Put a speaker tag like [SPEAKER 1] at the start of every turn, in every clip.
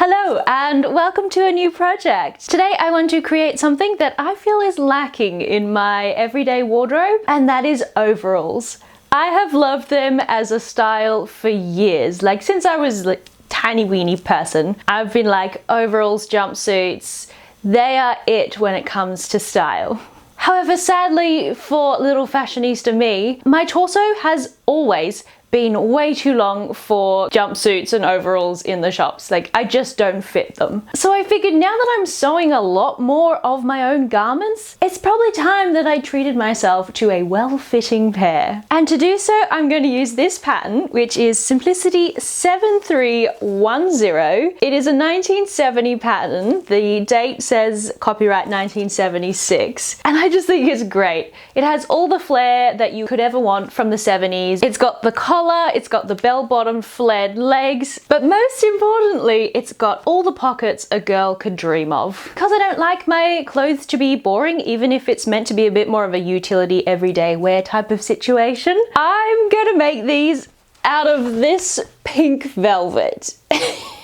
[SPEAKER 1] Hello and welcome to a new project. Today I want to create something that I feel is lacking in my everyday wardrobe, and that is overalls. I have loved them as a style for years, like since I was a tiny weeny person. I've been like, overalls, jumpsuits, they are it when it comes to style. However, sadly for little fashionista me, my torso has always been way too long for jumpsuits and overalls in the shops. Like, I just don't fit them. So I figured now that I'm sewing a lot more of my own garments, it's probably time that I treated myself to a well-fitting pair. And to do so, I'm going to use this pattern, which is Simplicity 7310. It is a 1970 pattern. The date says copyright 1976. And I just think it's great. It has all the flair that you could ever want from the 70s. It's got the collar, it's got the bell-bottom flared legs, but most importantly, it's got all the pockets a girl could dream of. Because I don't like my clothes to be boring, even if it's meant to be a bit more of a utility everyday wear type of situation, I'm gonna make these out of this pink velvet.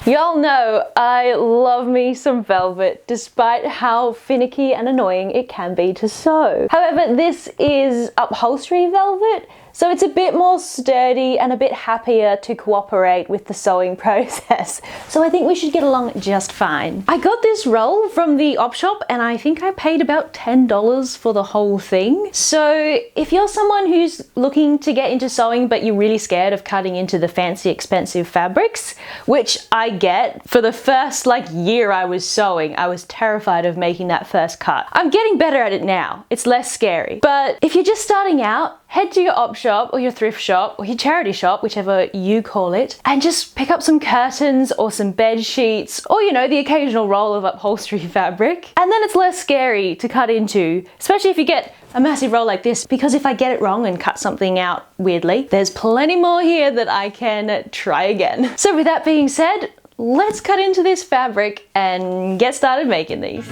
[SPEAKER 1] Y'all know I love me some velvet, despite how finicky and annoying it can be to sew. However, this is upholstery velvet, so it's a bit more sturdy and a bit happier to cooperate with the sewing process. So I think we should get along just fine. I got this roll from the op shop and I think I paid about $10 for the whole thing. So if you're someone who's looking to get into sewing but you're really scared of cutting into the fancy expensive fabrics, which I get, for the first year I was sewing, I was terrified of making that first cut. I'm getting better at it now. It's less scary. But if you're just starting out, head to your op shop or your thrift shop or your charity shop, whichever you call it, and just pick up some curtains or some bed sheets or, you know, the occasional roll of upholstery fabric. And then it's less scary to cut into, especially if you get a massive roll like this, because if I get it wrong and cut something out weirdly, there's plenty more here that I can try again. So with that being said, let's cut into this fabric and get started making these.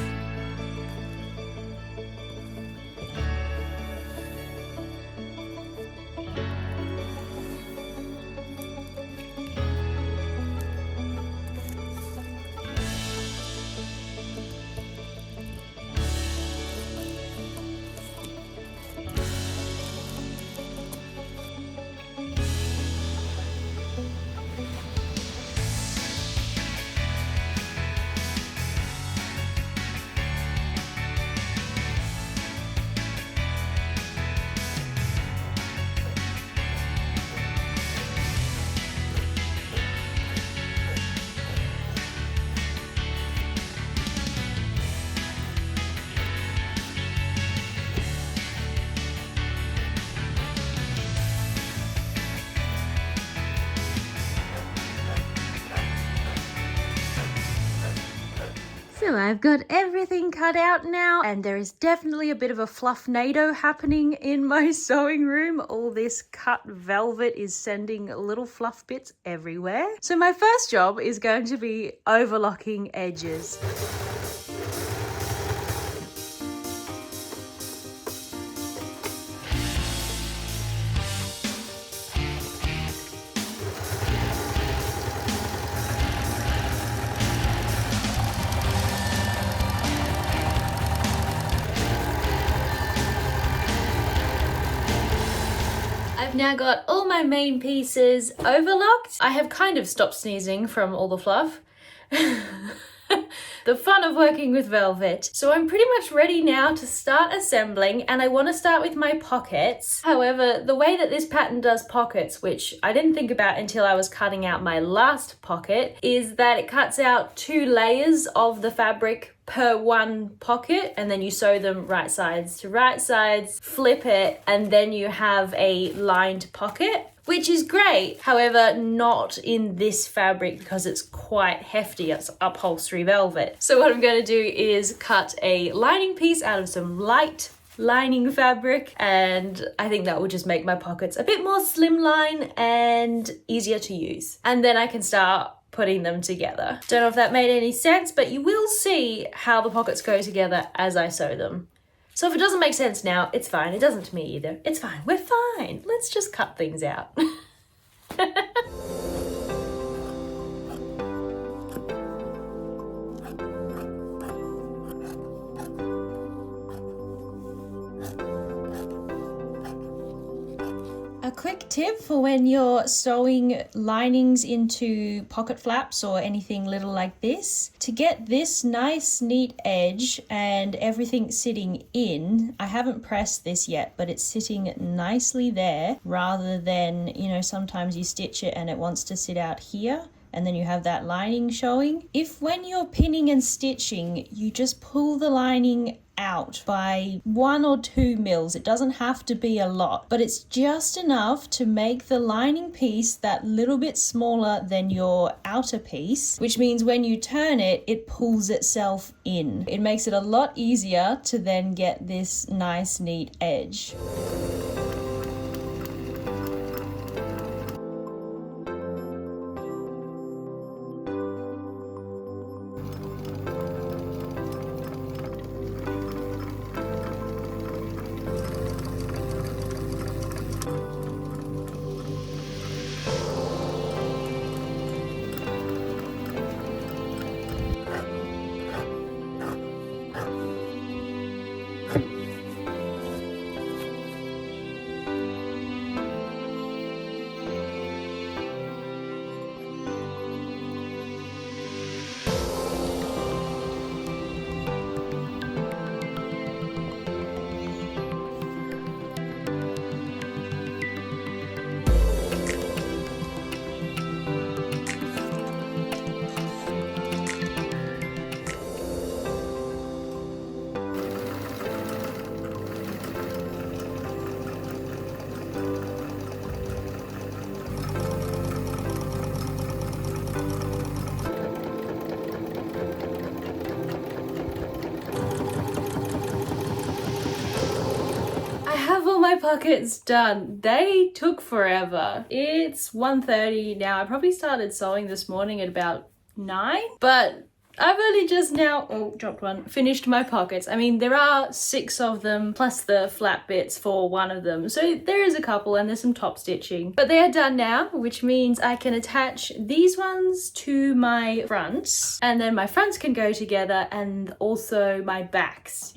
[SPEAKER 1] So I've got everything cut out now, and there is definitely a bit of a fluffnado happening in my sewing room. All this cut velvet is sending little fluff bits everywhere. So my first job is going to be overlocking edges. I've now got all my main pieces overlocked. I have kind of stopped sneezing from all the fluff. The fun of working with velvet. So I'm pretty much ready now to start assembling, and I want to start with my pockets. However, the way that this pattern does pockets, which I didn't think about until I was cutting out my last pocket, is that it cuts out 2 layers of the fabric per one pocket, and then you sew them right sides to right sides, flip it, and then you have a lined pocket, which is great. However, not in this fabric because it's quite hefty. It's upholstery velvet. So what I'm going to do is cut a lining piece out of some light lining fabric, and I think that will just make my pockets a bit more slimline and easier to use. And then I can start putting them together. Don't know if that made any sense, but you will see how the pockets go together as I sew them. So if it doesn't make sense now, it's fine. It doesn't to me either. It's fine. We're fine. Let's just cut things out. quick tip for when you're sewing linings into pocket flaps or anything little like this. To get this nice neat edge and everything sitting in, I haven't pressed this yet, but it's sitting nicely there rather than, you know, sometimes you stitch it and it wants to sit out here and then you have that lining showing. If when you're pinning and stitching, you just pull the lining out by 1 or 2 mils, it doesn't have to be a lot, but it's just enough to make the lining piece that little bit smaller than your outer piece, which means when you turn it, it pulls itself in. It makes it a lot easier to then get this nice neat edge. My pockets done. They took forever. It's 1:30 now. I probably started sewing this morning at about 9, but I've only just now, oh, dropped one, finished my pockets. I mean, there are 6 of them, plus the flap bits for one of them. So there is a couple and there's some top stitching. But they are done now, which means I can attach these ones to my fronts. And then my fronts can go together and also my backs.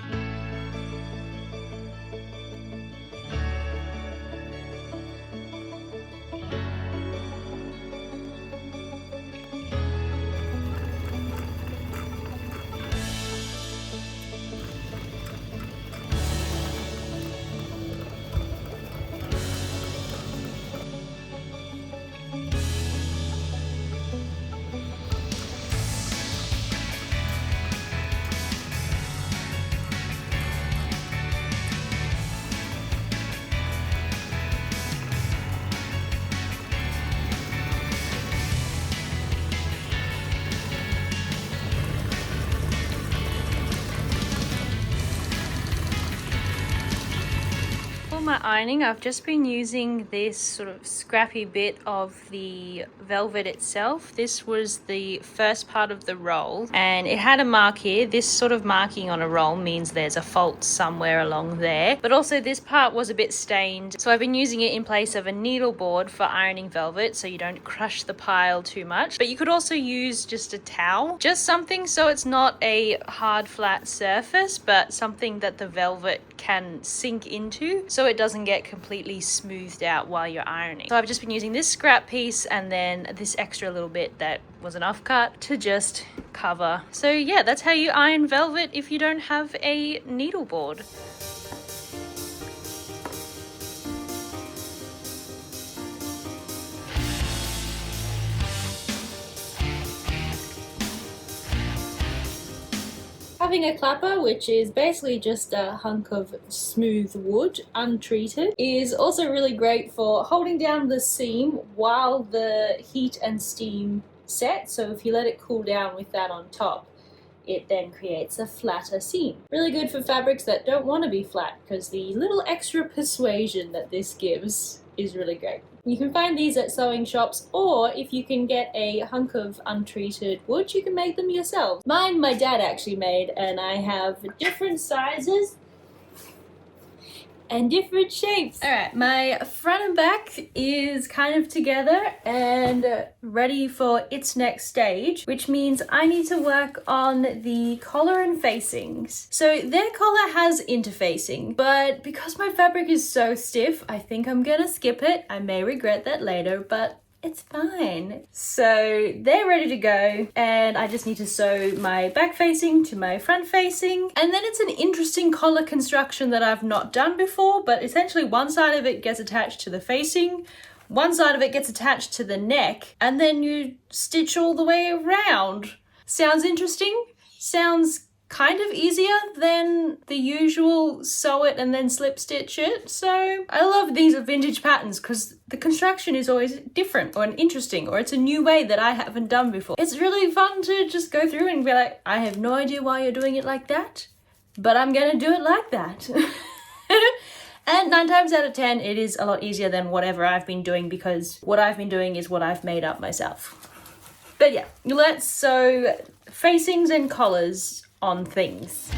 [SPEAKER 1] My ironing, I've just been using this sort of scrappy bit of the velvet itself. This was the first part of the roll and it had a mark here. This sort of marking on a roll means there's a fault somewhere along there, but also this part was a bit stained, so I've been using it in place of a needle board for ironing velvet so you don't crush the pile too much. But you could also use just a towel, just something so it's not a hard flat surface but something that the velvet can sink into so it doesn't get completely smoothed out while you're ironing. So I've just been using this scrap piece and then this extra little bit that was an offcut to just cover. So yeah, that's how you iron velvet if you don't have a needle board. Having a clapper, which is basically just a hunk of smooth wood, untreated, is also really great for holding down the seam while the heat and steam set. So if you let it cool down with that on top, it then creates a flatter seam. Really good for fabrics that don't want to be flat because the little extra persuasion that this gives is really great. You can find these at sewing shops, or if you can get a hunk of untreated wood, you can make them yourself. Mine, my dad actually made, and I have different sizes. and different shapes. All right, my front and back is kind of together and ready for its next stage, which means I need to work on the collar and facings. So their collar has interfacing, but because my fabric is so stiff, I think I'm gonna skip it. I may regret that later, but it's fine. So they're ready to go, and I just need to sew my back facing to my front facing. And then it's an interesting collar construction that I've not done before, but essentially one side of it gets attached to the facing, one side of it gets attached to the neck, and then you stitch all the way around. Sounds interesting? Sounds kind of easier than the usual sew it and then slip stitch it. So I love these vintage patterns because the construction is always different or interesting, or it's a new way that I haven't done before. It's really fun to just go through and be like, I have no idea why you're doing it like that, but I'm gonna do it like that. And 9 times out of 10, it is a lot easier than whatever I've been doing, because what I've been doing is what I've made up myself. But yeah, let's sew facings and collars on things.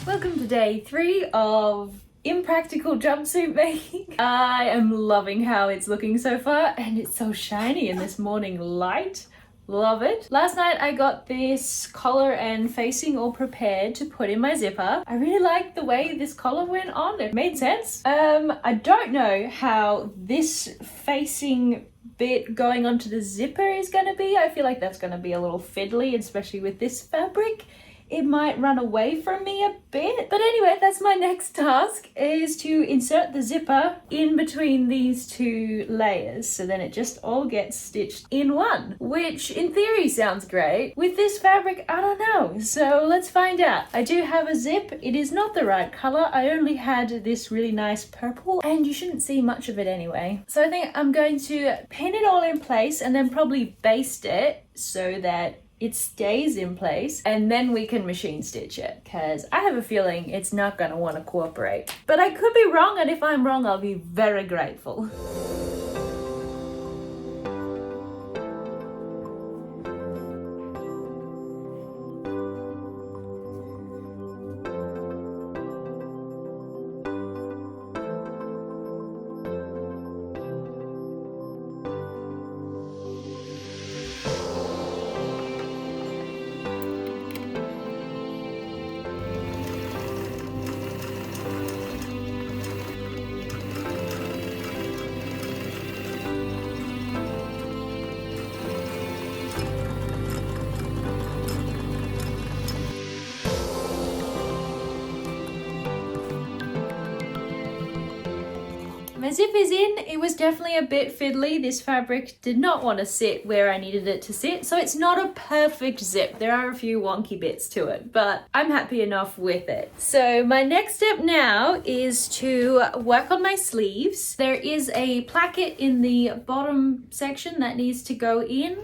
[SPEAKER 1] Welcome to day 3 of impractical jumpsuit making. I am loving how it's looking so far, and it's so shiny in this morning light. Love it. Last night I got this collar and facing all prepared to put in my zipper. I really liked the way this collar went on. It made sense. I don't know how this facing bit going onto the zipper is gonna be. I feel like that's gonna be a little fiddly, especially with this fabric. It might run away from me a bit. But anyway, that's my next task, is to insert the zipper in between these 2 layers, so then it just all gets stitched in one, which in theory sounds great. With this fabric, I don't know. So let's find out. I do have a zip. It is not the right color. I only had this really nice purple, and you shouldn't see much of it anyway. So I think I'm going to pin it all in place and then probably baste it so that it stays in place, and then we can machine stitch it, because I have a feeling it's not gonna want to cooperate. But I could be wrong, and if I'm wrong, I'll be very grateful. My zip is in. It was definitely a bit fiddly. This fabric did not want to sit where I needed it to sit, so it's not a perfect zip. There are a few wonky bits to it, but I'm happy enough with it. So my next step now is to work on my sleeves. There is a placket in the bottom section that needs to go in.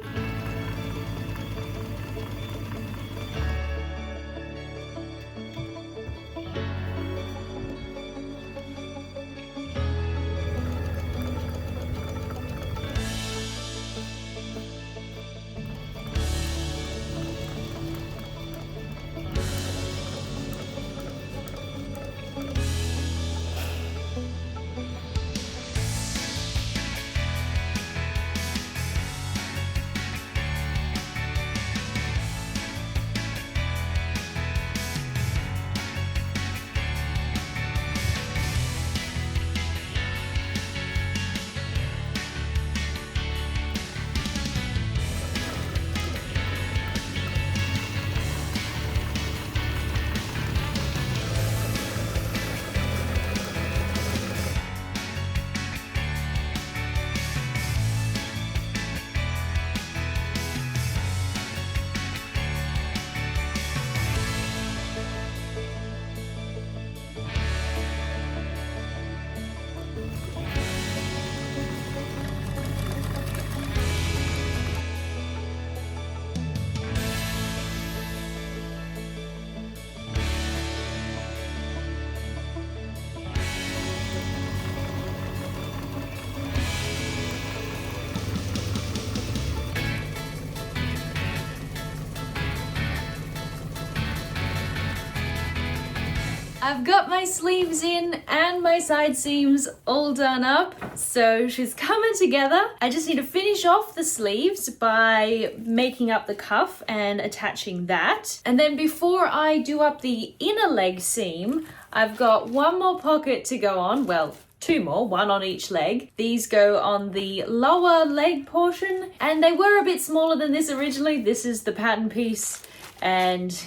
[SPEAKER 1] I've got my sleeves in and my side seams all done up, so she's coming together. I just need to finish off the sleeves by making up the cuff and attaching that. And then before I do up the inner leg seam, I've got one more pocket to go on. Well, two more, one on each leg. These go on the lower leg portion, and they were a bit smaller than this originally. This is the pattern piece, and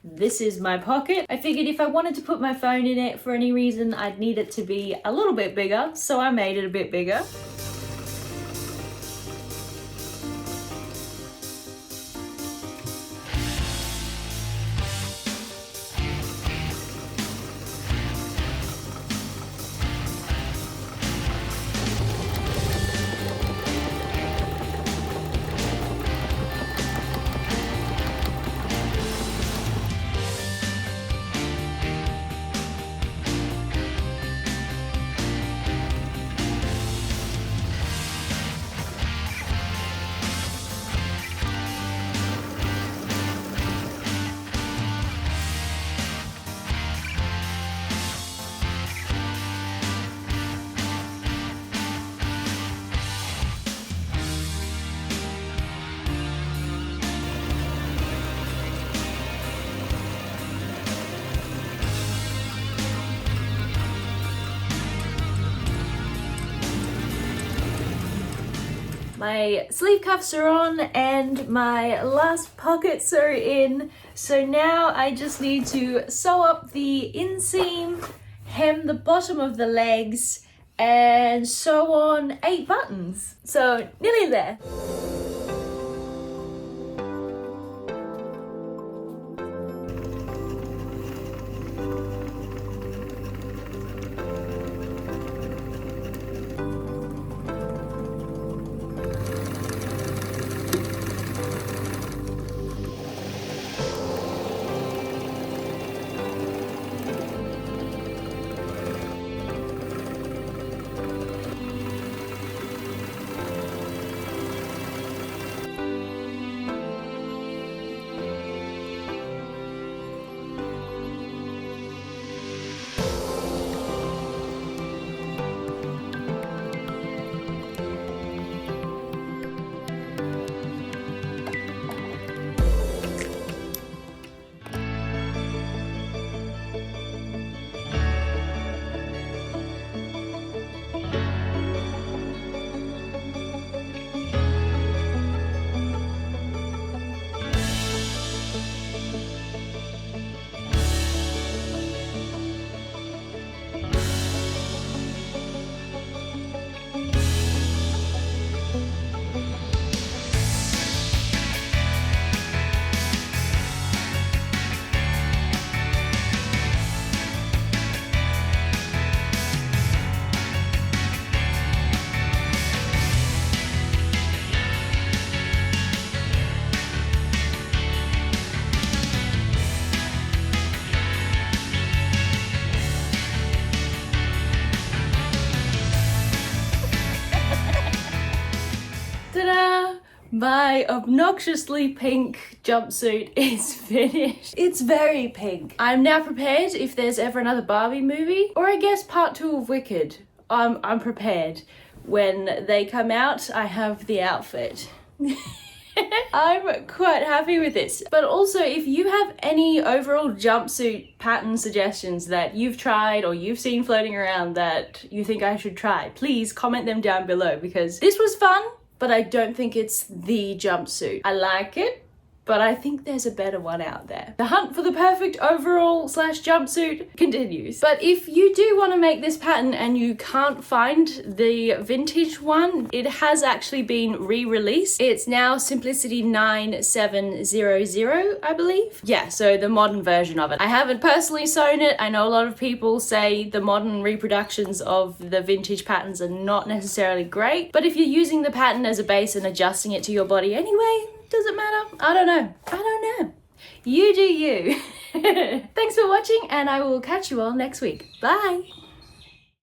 [SPEAKER 1] this is my pocket. I figured if I wanted to put my phone in it for any reason, I'd need it to be a little bit bigger, so I made it a bit bigger. My sleeve cuffs are on and my last pockets are in. So now I just need to sew up the inseam, hem the bottom of the legs, and sew on 8 buttons. So nearly there. Ta-da! My obnoxiously pink jumpsuit is finished. It's very pink. I'm now prepared if there's ever another Barbie movie, or I guess part 2 of Wicked. I'm prepared. When they come out, I have the outfit. I'm quite happy with this. But also, if you have any overall jumpsuit pattern suggestions that you've tried or you've seen floating around that you think I should try, please comment them down below, because this was fun, but I don't think it's the jumpsuit. I like it, but I think there's a better one out there. The hunt for the perfect overall / jumpsuit continues. But if you do want to make this pattern and you can't find the vintage one, it has actually been re-released. It's now Simplicity 9700, I believe. Yeah, so the modern version of it. I haven't personally sewn it. I know a lot of people say the modern reproductions of the vintage patterns are not necessarily great, but if you're using the pattern as a base and adjusting it to your body anyway, does it matter? I don't know. You do you. Thanks for watching, and I will catch you all next week. Bye.